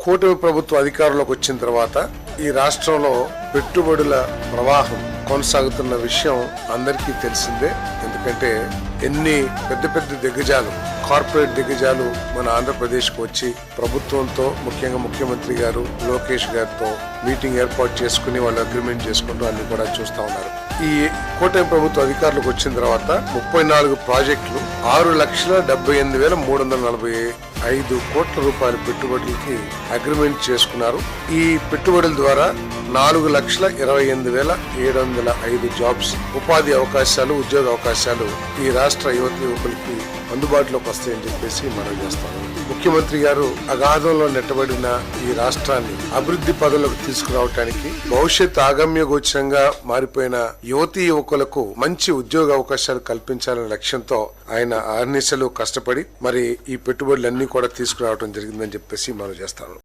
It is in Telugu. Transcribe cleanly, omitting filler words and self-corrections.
కూటమి ప్రభుత్వ అధికారంలోకి వచ్చిన తర్వాత ఈ రాష్ట్రంలో పెట్టుబడుల ప్రవాహం కొనసాగుతున్న విషయం అందరికీ తెలిసిందే. ఎందుకంటే ఎన్ని పెద్ద పెద్ద దిగ్గజాలు, కార్పొరేట్ దిగ్గజాలు మన ఆంధ్రప్రదేశ్కు వచ్చి ప్రభుత్వంతో, ముఖ్యంగా ముఖ్యమంత్రి గారు లోకేష్ గారితో మీటింగ్ ఏర్పాటు చేసుకుని వాళ్ళు అగ్రిమెంట్ చేసుకుంటూ అన్ని కూడా చూస్తా ఉన్నారు. ఈ కూటమి ప్రభుత్వ అధికారులకు వచ్చిన తర్వాత 34 ప్రాజెక్టులు 6,78,345 కోట్ల రూపాయల పెట్టుబడులకి అగ్రిమెంట్ చేసుకున్నారు. ఈ పెట్టుబడుల ద్వారా 4,28,705 జాబ్స్, ఉపాధి అవకాశాలు, ఉద్యోగ అవకాశాలు ఈ రాష్ట్ర యువకులకి అందుబాటులోకి వస్తాయని చెప్పేసి మనం చేస్తాం. ముఖ్యమంత్రి గారు అగాధంలో నెట్టబడిన ఈ రాష్ట్రాన్ని అభివృద్ధి పదవులకు తీసుకురావడానికి, భవిష్యత్ ఆగమ్య గోచరంగా మారిపోయిన యువతీ యువకులకు మంచి ఉద్యోగ అవకాశాలు కల్పించాలనే లక్ష్యంతో ఆయన అహర్నిశలు కష్టపడి మరి ఈ పెట్టుబడులన్నీ కూడా తీసుకురావడం జరిగిందని చెప్పేసి మనం చేస్తాను.